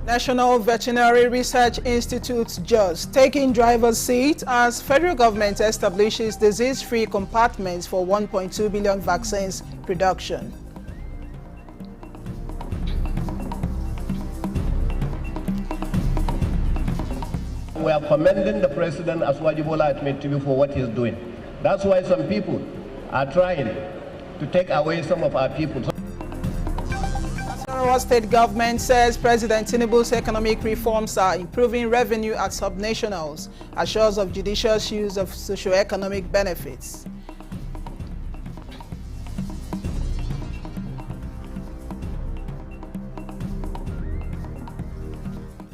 National Veterinary Research Institute JOS taking driver's seat as federal government establishes disease-free compartments for 1.2 billion vaccines production. We are commending the President Asuwaju Bola Ahmed Tinubu for what he is doing. That's why some people are trying to take away some of our people. Nasarawa state government says President Tinubu's economic reforms are improving revenue at subnationals, assures of judicious use of socio-economic benefits.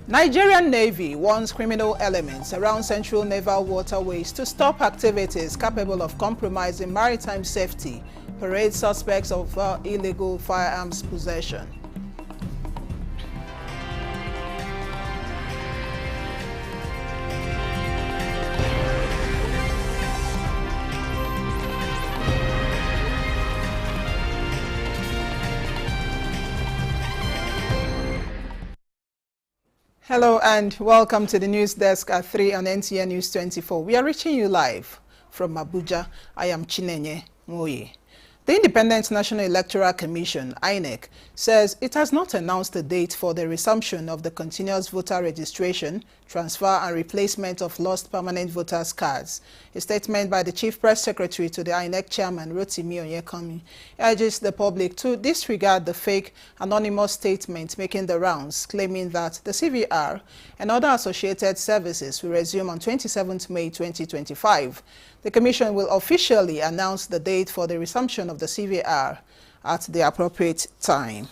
Nigerian Navy warns criminal elements around central naval waterways to stop activities capable of compromising maritime safety, parade suspects of illegal firearms possession. Hello and welcome to the news desk at 3 on NTN News 24. We are reaching you live from Abuja. I am Chinenye Moye. The Independent National Electoral Commission, INEC, says it has not announced a date for the resumption of the continuous voter registration, transfer and replacement of lost permanent voters' cards. A statement by the Chief Press Secretary to the INEC Chairman, Rotimi Onyekami, urges the public to disregard the fake anonymous statement making the rounds, claiming that the CVR and other associated services will resume on 27th May 2025. The Commission will officially announce the date for the resumption of the CVR at the appropriate time.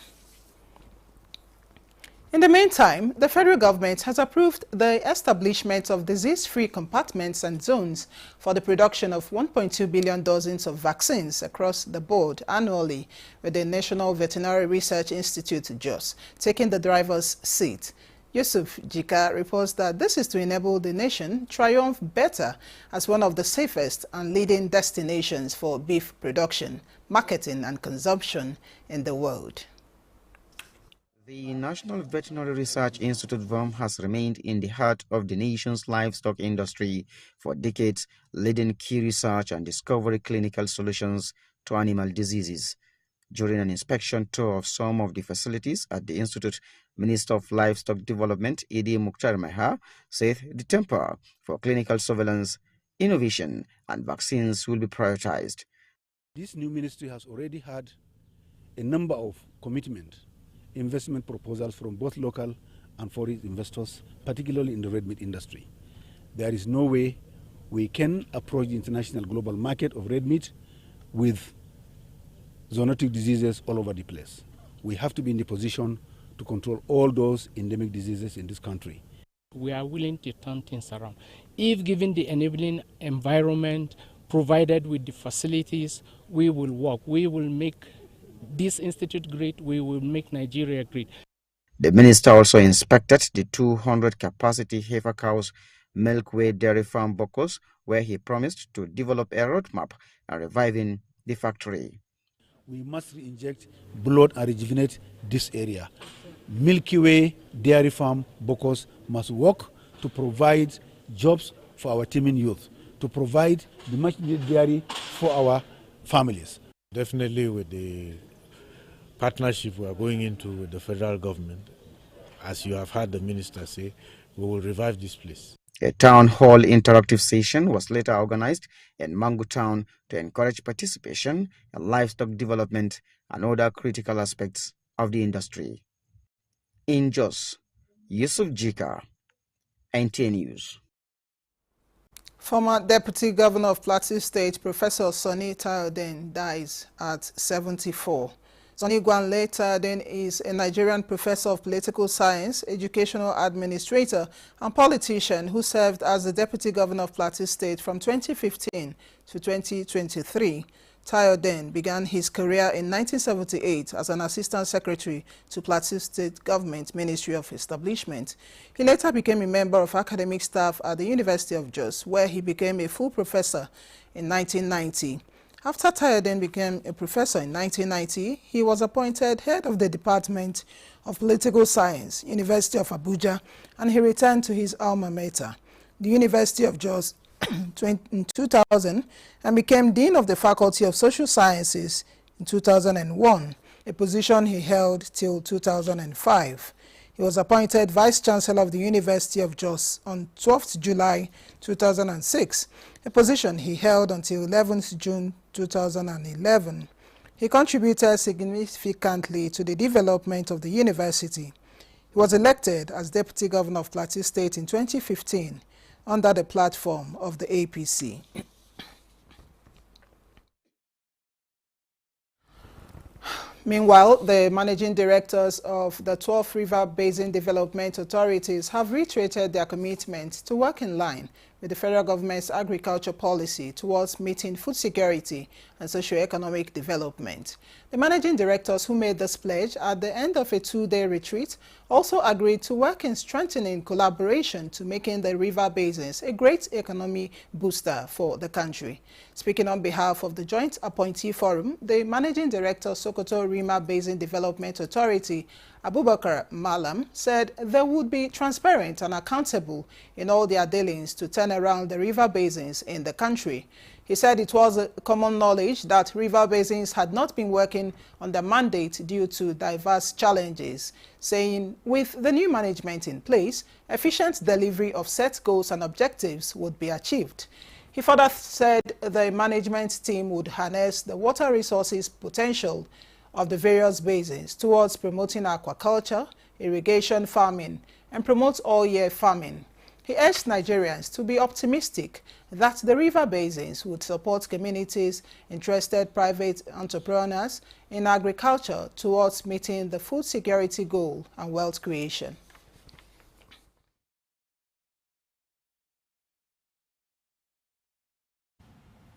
In the meantime, the federal government has approved the establishment of disease-free compartments and zones for the production of 1.2 billion doses of vaccines across the board annually, with the National Veterinary Research Institute, JOS, taking the driver's seat. Yusuf Jika reports that this is to enable the nation triumph better as one of the safest and leading destinations for beef production, marketing and consumption in the world. The National Veterinary Research Institute VERM has remained in the heart of the nation's livestock industry for decades, leading key research and discovery clinical solutions to animal diseases. During an inspection tour of some of the facilities at the Institute, Minister of Livestock Development, Idi Mukhtar Meha, said the temper for clinical surveillance, innovation and vaccines will be prioritized. This new ministry has already had a number of investment proposals from both local and foreign investors, particularly in the red meat industry. There is no way we can approach the international global market of red meat with zoonotic diseases all over the place. We have to be in the position to control all those endemic diseases in this country. We are willing to turn things around. If given the enabling environment, provided with the facilities, we will work. We will make this institute great. We will make Nigeria great. The minister also inspected the 200 capacity heifer cows Milkway Dairy Farm Bokos, where he promised to develop a roadmap and reviving the factory. We must re-inject blood and rejuvenate this area. Milky Way Dairy Farm Bokos must work to provide jobs for our teeming youth, to provide the much needed dairy for our families. Definitely with the partnership we are going into with the federal government, as you have heard the minister say, we will revive this place. A town hall interactive session was later organized in Mangu Town to encourage participation in livestock development and other critical aspects of the industry. In Jos, Yusuf Jika, NTN News. Former Deputy Governor of Plateau State, Professor Sonny Tayoden, dies at 74. Sonny Gwanle Tayoden is a Nigerian professor of political science, educational administrator, and politician who served as the Deputy Governor of Plateau State from 2015 to 2023. Tayoden began his career in 1978 as an assistant secretary to Plateau State Government Ministry of Establishment. He later became a member of academic staff at the University of Jos, where he became a full professor in 1990. After Tayodin became a professor in 1990, he was appointed head of the Department of Political Science, University of Abuja, and he returned to his alma mater, the University of Jos, in 2000, and became Dean of the Faculty of Social Sciences in 2001, a position he held till 2005. He was appointed Vice Chancellor of the University of Jos on 12th July 2006, a position he held until 11th June 2011. He contributed significantly to the development of the university. He was elected as Deputy Governor of Plateau State in 2015 under the platform of the APC. Meanwhile, the managing directors of the 12 River Basin Development Authorities have reiterated their commitment to work in line with the federal government's agriculture policy towards meeting food security and socio-economic development. The managing directors who made this pledge at the end of a two-day retreat also agreed to work in strengthening collaboration to making the river basins a great economy booster for the country. Speaking on behalf of the Joint Appointee Forum, the managing director of Sokoto Rima Basin Development Authority, Abubakar Malam, said they would be transparent and accountable in all their dealings to turn around the river basins in the country. He said it was common knowledge that river basins had not been working on their mandate due to diverse challenges, saying with the new management in place, efficient delivery of set goals and objectives would be achieved. He further said the management team would harness the water resources potential of the various basins towards promoting aquaculture, irrigation farming, and promote all-year farming. He urged Nigerians to be optimistic that the river basins would support communities, interested private entrepreneurs in agriculture towards meeting the food security goal and wealth creation.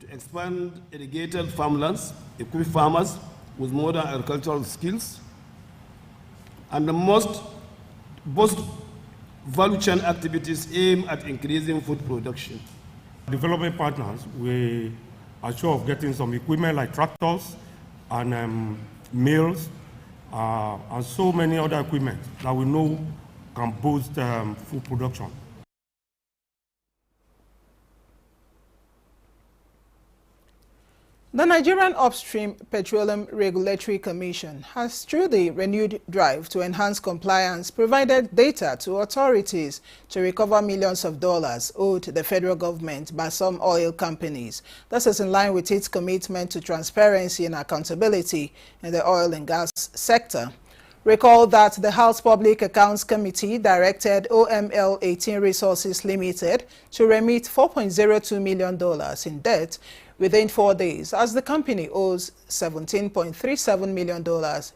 To expand irrigated farmlands, equip farmers with modern agricultural skills, and the most value chain activities aim at increasing food production. Development partners, we are sure of getting some equipment like tractors and mills and so many other equipment that we know can boost food production. The Nigerian Upstream Petroleum Regulatory Commission has, through the renewed drive to enhance compliance, provided data to authorities to recover millions of dollars owed to the federal government by some oil companies. This is in line with its commitment to transparency and accountability in the oil and gas sector. Recall that the House Public Accounts Committee directed OML 18 Resources Limited to remit $4.02 million in debt within 4 days, as the company owes $17.37 million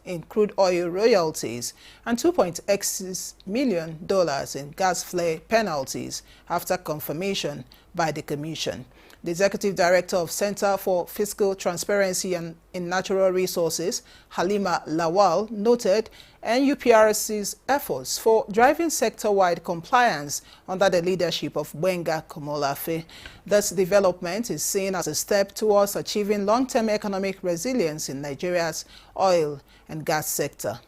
in crude oil royalties and $2.6 million in gas flare penalties after confirmation by the Commission. The Executive Director of Center for Fiscal Transparency and in Natural Resources, Halima Lawal, noted NUPRC's efforts for driving sector-wide compliance under the leadership of Gbenga Komolafe. This development is seen as a step towards achieving long-term economic resilience in Nigeria's oil and gas sector.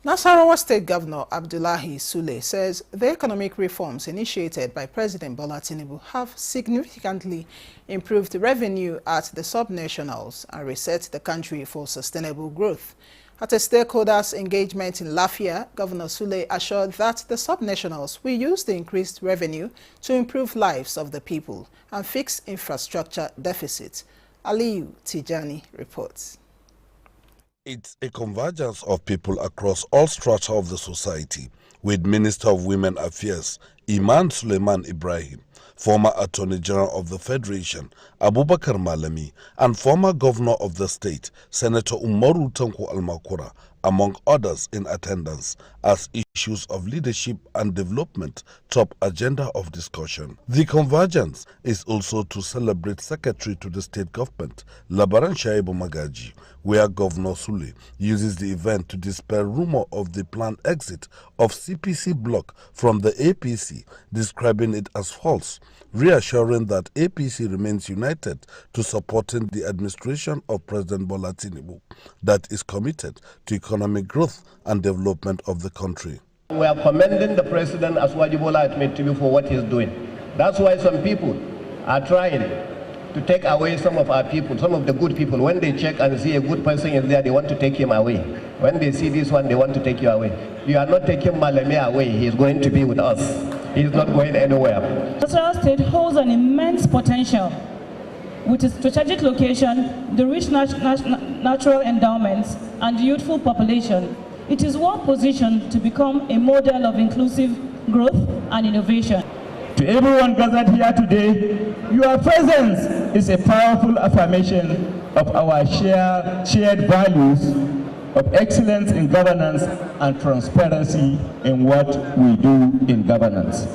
Nasarawa State Governor Abdullahi Sule says the economic reforms initiated by President Bola Tinubu have significantly improved revenue at the sub-nationals and reset the country for sustainable growth. At a stakeholders' engagement in Lafia, Governor Sule assured that the sub-nationals will use the increased revenue to improve lives of the people and fix infrastructure deficits. Aliyu Tijani reports. It's a convergence of people across all strata of the society, with Minister of Women Affairs Iman Suleiman Ibrahim, former Attorney General of the Federation Abubakar Malami, and former Governor of the state Senator Umaru Tanko Almakura among others in attendance, as issues of leadership and development top agenda of discussion. The convergence is also to celebrate Secretary to the State Government, Labaran Shaibu Magaji, where Governor Sule uses the event to dispel rumor of the planned exit of CPC bloc from the APC, describing it as false, reassuring that APC remains united to supporting the administration of President Bola Tinubu that is committed to economic growth and development of the country. We are commending the President Asuwaji Bola Ahmed Tinubu for what he's doing. That's why some people are trying to take away some of our people, some of the good people. When they check and see a good person is there, they want to take him away. When they see this one, they want to take you away. You are not taking Maleme away. He is going to be with us. He is not going anywhere. Nasarawa State holds an immense potential with its strategic location, the rich natural endowments, and the youthful population. It is well positioned to become a model of inclusive growth and innovation. To everyone gathered here today, your presence is a powerful affirmation of our shared values of excellence in governance and transparency in what we do in governance.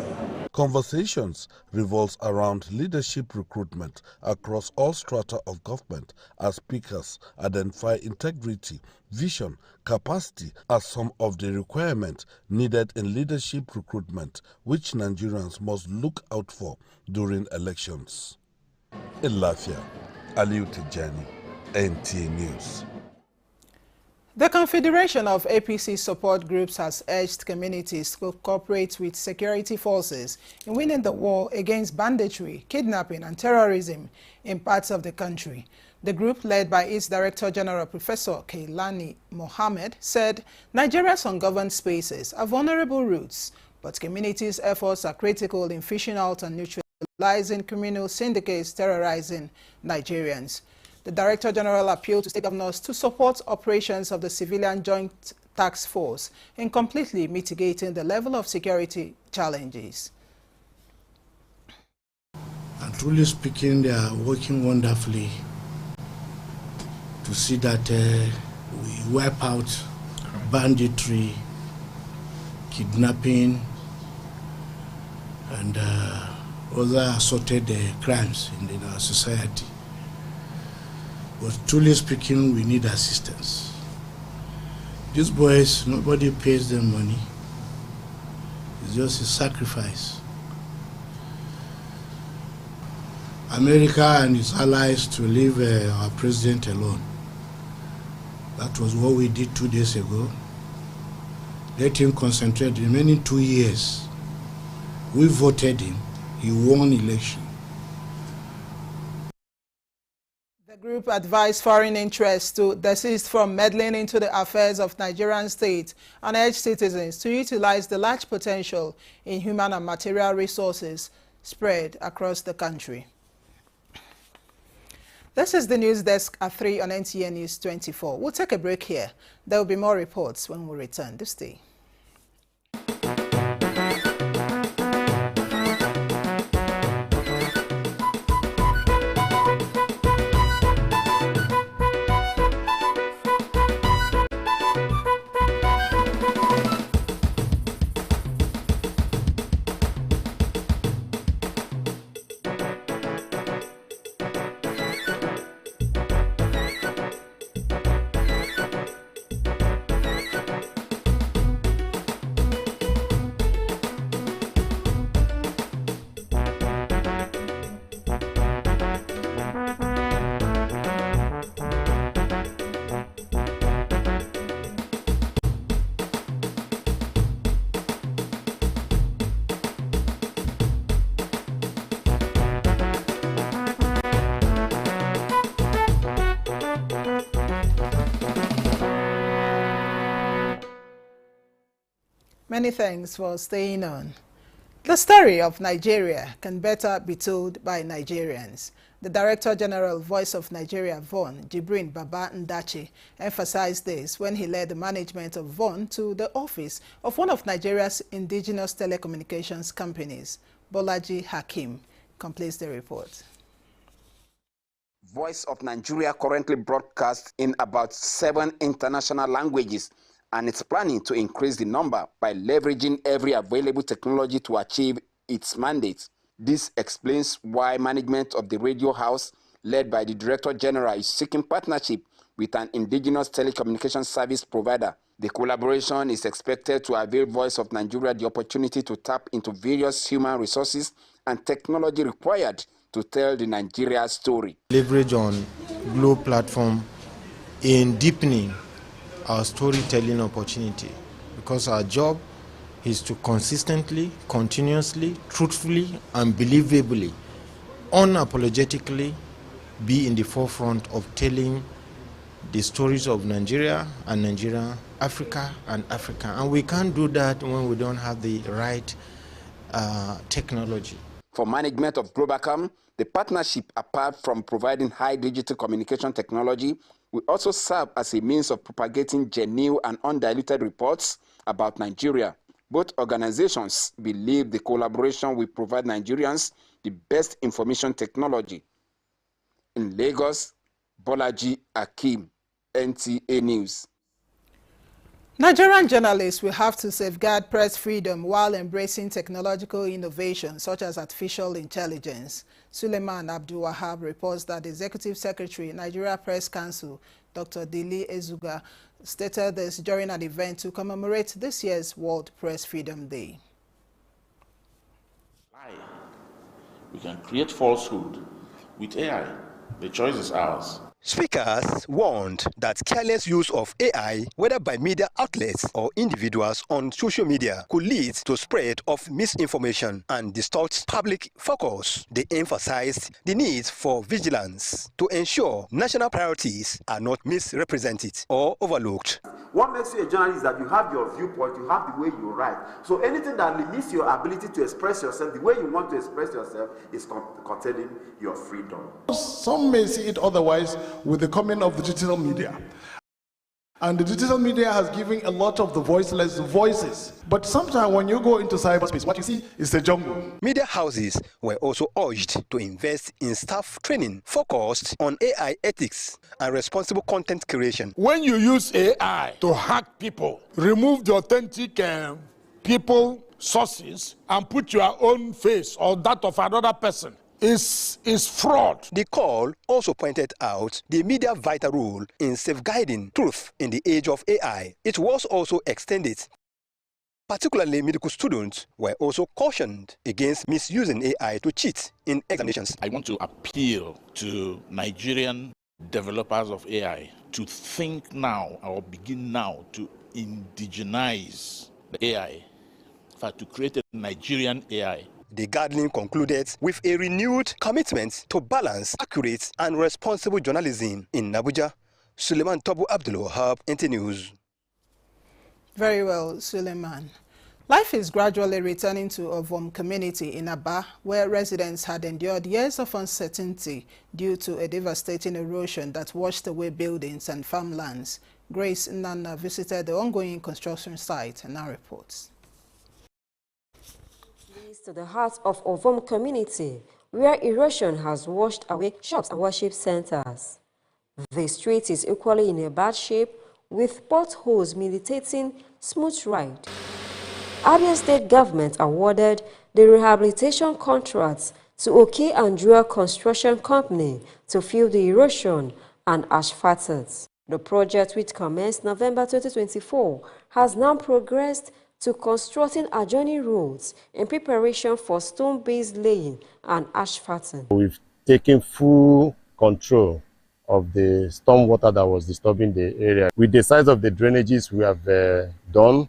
Conversations revolves around leadership recruitment across all strata of government as speakers identify integrity, vision, capacity as some of the requirements needed in leadership recruitment, which Nigerians must look out for during elections. In Lafia, Aliu Tijani, NTA News. The Confederation of APC support groups has urged communities to cooperate with security forces in winning the war against banditry, kidnapping and terrorism in parts of the country. The group, led by its Director General Professor Keilani Mohammed, said Nigeria's ungoverned spaces are vulnerable routes, but communities' efforts are critical in fishing out and neutralizing criminal syndicates terrorizing Nigerians. The Director General appealed to state governors to support operations of the Civilian Joint Task Force in completely mitigating the level of security challenges. And truly speaking, they are working wonderfully to see that we wipe out banditry, kidnapping, and other assorted crimes in our society. But truly speaking, we need assistance. These boys, nobody pays them money. It's just a sacrifice. America and its allies to leave our president alone. That was what we did 2 days ago. Let him concentrate the remaining 2 years. We voted him. He won election. The group advised foreign interests to desist from meddling into the affairs of Nigerian state and urged citizens to utilize the large potential in human and material resources spread across the country. This is the news desk at 3 on NTA News 24. We'll take a break here. There will be more reports when we return. Do stay. Many thanks for staying on. The story of Nigeria can better be told by Nigerians. The Director General Voice of Nigeria, VON, Jibrin Baba Ndachi, emphasized this when he led the management of VON to the office of one of Nigeria's indigenous telecommunications companies. Bolaji Hakim completes the report. Voice of Nigeria currently broadcasts in about 7 international languages, and it's planning to increase the number by leveraging every available technology to achieve its mandate. This explains why management of the radio house, led by the Director General, is seeking partnership with an indigenous telecommunications service provider. The collaboration is expected to avail Voice of Nigeria the opportunity to tap into various human resources and technology required to tell the Nigeria story. Leverage on Globe platform in deepening our storytelling opportunity, because our job is to consistently, continuously, truthfully, and believably, unapologetically be in the forefront of telling the stories of Nigeria and Nigeria, Africa and Africa. And we can't do that when we don't have the right technology. For management of Globacom, the partnership, apart from providing high digital communication technology, will also serve as a means of propagating genuine and undiluted reports about Nigeria. Both organizations believe the collaboration will provide Nigerians the best information technology. In Lagos, Bolaji Akim, NTA News. Nigerian journalists will have to safeguard press freedom while embracing technological innovation such as artificial intelligence. Suleiman Abdul Wahab reports that the Executive Secretary, Nigeria Press Council, Dr. Dili Ezuga, stated this during an event to commemorate this year's World Press Freedom Day. We can create falsehood with AI. The choice is ours. Speakers warned that careless use of AI, whether by media outlets or individuals on social media, could lead to spread of misinformation and distort public focus. They emphasized the need for vigilance to ensure national priorities are not misrepresented or overlooked. What makes you a journalist is that you have your viewpoint, you have the way you write. So anything that limits your ability to express yourself, the way you want to express yourself, is curtailing your freedom. Some may see it otherwise with the coming of the digital media. And the digital media has given a lot of the voiceless voices. But sometimes when you go into cyberspace, what you see is the jungle. Media houses were also urged to invest in staff training focused on AI ethics and responsible content creation. When you use AI to hack people, remove the authentic people sources and put your own face or that of another person, is fraud. The call also pointed out the media vital role in safeguarding truth in the age of AI. It was also extended. Particularly medical students were also cautioned against misusing AI to cheat in examinations. I want to appeal to Nigerian developers of AI to think now or begin now to indigenize the AI, in fact, to create a Nigerian AI. The gathering concluded with a renewed commitment to balance accurate and responsible journalism. In Abuja, Suleiman Tobu Abdul Wahab, NTA News. Very well, Suleiman. Life is gradually returning to Ovom community in Aba, where residents had endured years of uncertainty due to a devastating erosion that washed away buildings and farmlands. Grace Nana visited the ongoing construction site and now reports. To the heart of Ovom community, where erosion has washed away shops and worship centers. The street is equally in a bad shape, with potholes militating smooth ride. Abia State government awarded the rehabilitation contracts to Oke Andrea Construction Company to fill the erosion and asphalt it. The project, which commenced November 2024, has now progressed to constructing adjoining roads in preparation for stone-based laying and asphalting. We've taken full control of the stormwater that was disturbing the area. With the size of the drainages we have done,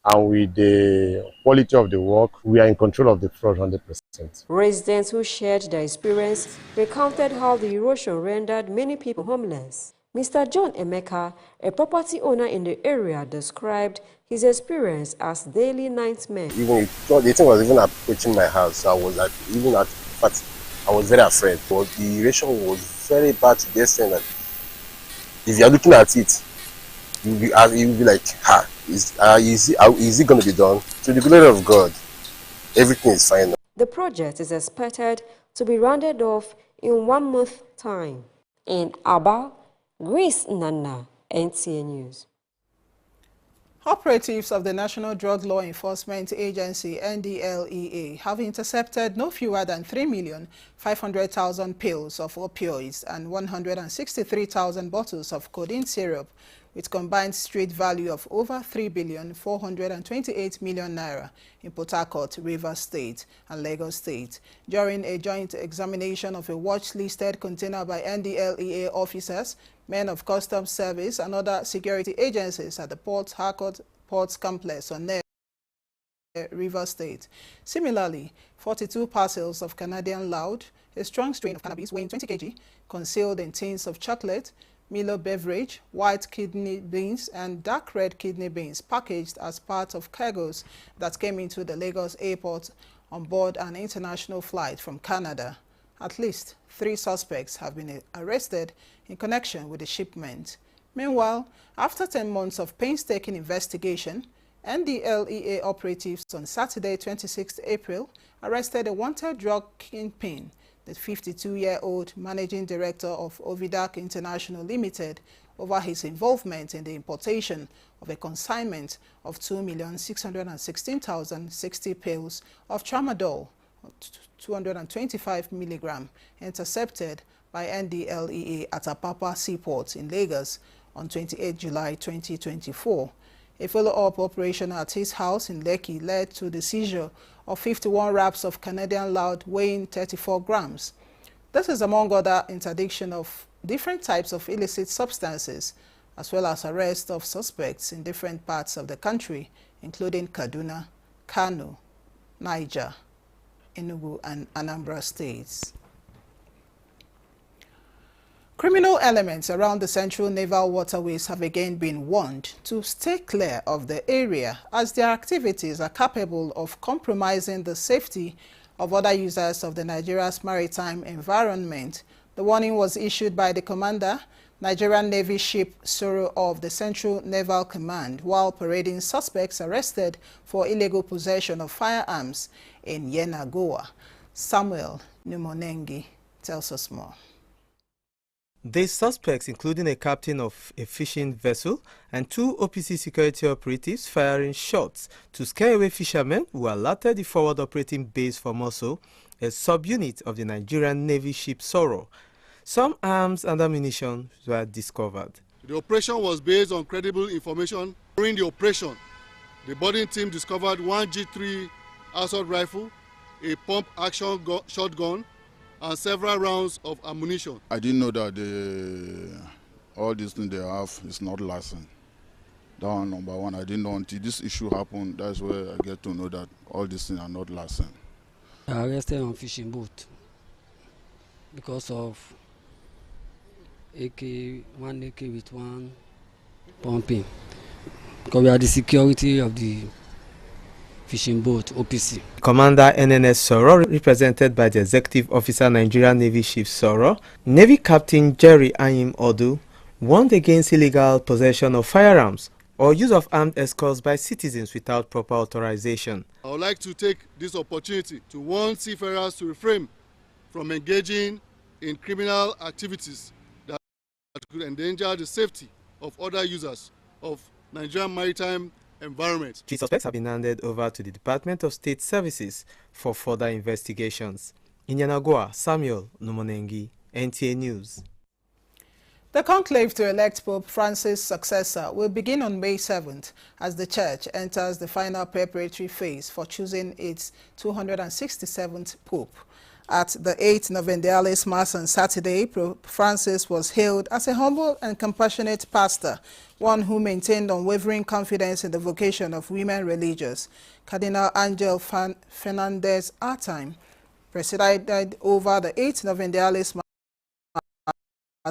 and with the quality of the work, we are in control of the flood 100%. Residents who shared their experience recounted how the erosion rendered many people homeless. Mr. John Emeka, a property owner in the area, described his experience as daily nightmare. Even the thing was even approaching my house. I was I was very afraid. But the erosion was very bad to the extent that if you are looking at it, you'll be like, is it going to be done? To the glory of God, everything is fine now. The project is expected to be rounded off in 1 month's time. In Aba, Grace Nana, NTA News. Operatives of the National Drug Law Enforcement Agency, NDLEA, have intercepted no fewer than 3,500,000 pills of opioids and 163,000 bottles of codeine syrup, with combined street value of over 3,428,000,000 naira in Port Harcourt, Rivers State and Lagos State, during a joint examination of a watch-listed container by NDLEA officers, men of Customs Service and other security agencies at the Port Harcourt Ports Complex on Rivers State. Similarly, 42 parcels of Canadian Loud, a strong strain of cannabis weighing 20 kg, concealed in tins of chocolate, Milo beverage, white kidney beans and dark red kidney beans packaged as part of cargoes that came into the Lagos airport on board an international flight from Canada. At least 3 suspects have been arrested in connection with the shipment. Meanwhile, after 10 months of painstaking investigation, NDLEA operatives on Saturday, 26 April, arrested a wanted drug kingpin, the 52-year-old managing director of Ovidac International Limited, over his involvement in the importation of a consignment of 2,616,060 pills of tramadol, 225 milligram, intercepted by NDLEA at Apapa Seaport in Lagos on 28 July 2024. A follow-up operation at his house in Lekki led to the seizure of 51 wraps of Canadian Loud weighing 34 grams. This is among other interdiction of different types of illicit substances, as well as arrest of suspects in different parts of the country, including Kaduna, Kano, Niger, Enugu and Anambra states. Criminal elements around the Central Naval Waterways have again been warned to stay clear of the area, as their activities are capable of compromising the safety of other users of the Nigeria's maritime environment. The warning was issued by the commander, Nigerian Navy ship Soro of the Central Naval Command, while parading suspects arrested for illegal possession of firearms in Yenagoa. Samuel Numonengi tells us more. The suspects, including a captain of a fishing vessel and 2 OPC security operatives, firing shots to scare away fishermen who alerted the forward operating base for Moso, a subunit of the Nigerian Navy ship Soro. Some arms and ammunition were discovered. The operation was based on credible information. During the operation, the boarding team discovered 1 G3 assault rifle, a pump-action shotgun, and several rounds of ammunition. I didn't know that all these things they have is not licensed. That one, number one. I didn't know until this issue happened. That's where I get to know that all these things are not licensed. I arrested on fishing boat because of one AK with 1 pumping. Because we are the security of the fishing boat, OPC. Commander NNS Soro, represented by the Executive Officer Nigerian Navy Chief Soro, Navy Captain Jerry Ayim Odu, warned against illegal possession of firearms or use of armed escorts by citizens without proper authorization. I would like to take this opportunity to warn seafarers to refrain from engaging in criminal activities that could endanger the safety of other users of Nigerian maritime environment. 3 suspects have been handed over to the Department of State Services for further investigations. In Yenagoa, Samuel Numonengi, NTA News. The conclave to elect Pope Francis' successor will begin on May 7th as the Church enters the final preparatory phase for choosing its 267th Pope. At the 8th Novendialis Mass on Saturday, Pope Francis was hailed as a humble and compassionate pastor, one who maintained unwavering confidence in the vocation of women religious. Cardinal Angel Fernandez Artime presided over the 8th Novendialis Mass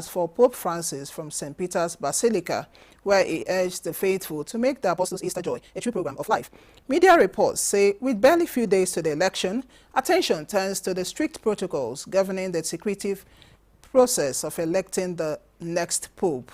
for Pope Francis from St. Peter's Basilica, where he urged the faithful to make the Apostles' Easter Joy a true program of life. Media reports say with barely few days to the election, attention turns to the strict protocols governing the secretive process of electing the next Pope.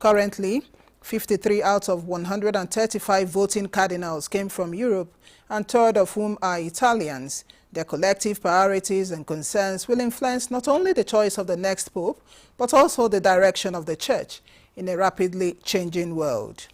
Currently, 53 out of 135 voting cardinals came from Europe, and 3rd of whom are Italians. Their collective priorities and concerns will influence not only the choice of the next pope, but also the direction of the church in a rapidly changing world.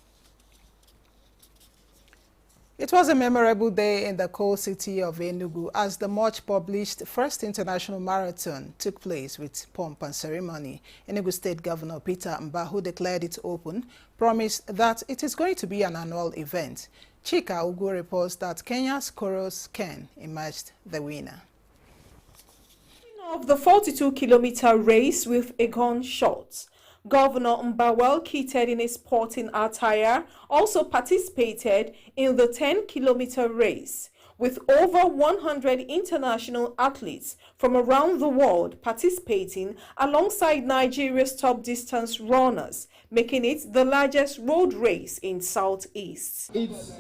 It was a memorable day in the coal city of Enugu as the much-published first international marathon took place with pomp and ceremony. Enugu State Governor Peter Mbah, who declared it open, promised that it is going to be an annual event. Chika Ugu reports that Kenya's Koros Ken emerged the winner. Of the 42-kilometer race with a gunshot, Governor Mbah, well kitted in his sporting attire, also participated in the 10-kilometer race, with over 100 international athletes from around the world participating alongside Nigeria's top distance runners, making it the largest road race in Southeast. It's,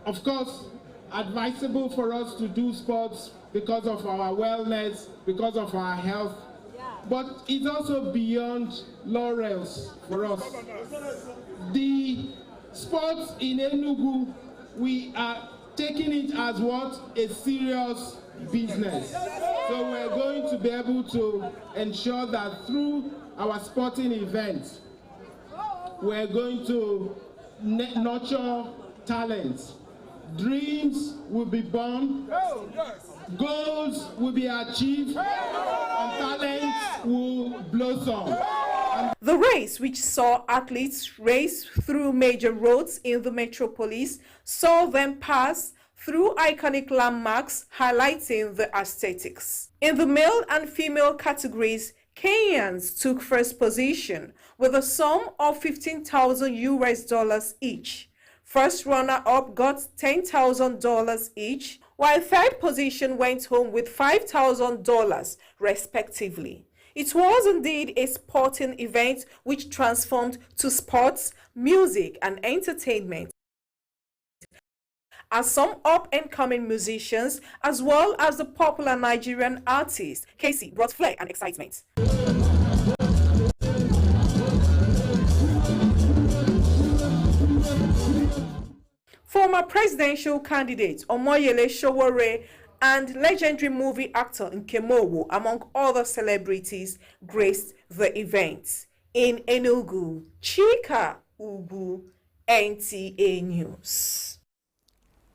of course, advisable for us to do sports because of our wellness, because of our health, but it's also beyond laurels for us. The sports in Enugu, we are taking it as what? A serious business. So we're going to be able to ensure that through our sporting events, we're going to nurture talents. Dreams will be born, goals will be achieved, and talents will blossom. The race, which saw athletes race through major roads in the metropolis, saw them pass through iconic landmarks highlighting the aesthetics. In the male and female categories, Kenyans took first position with a sum of $15,000 each. First runner-up got $10,000 each, while third position went home with $5,000 respectively. It was indeed a sporting event which transformed to sports, music and entertainment, as some up-and-coming musicians as well as the popular Nigerian artist Casey brought flair and excitement. Former presidential candidate Omoyele Sowore and legendary movie actor Nkemowo, among other celebrities, graced the event. In Enugu, Chika Ugu, NTA News.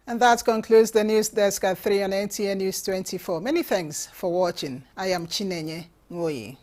And that concludes the news desk at 3 on NTA News 24. Many thanks for watching. I am Chinenye Ngoyi.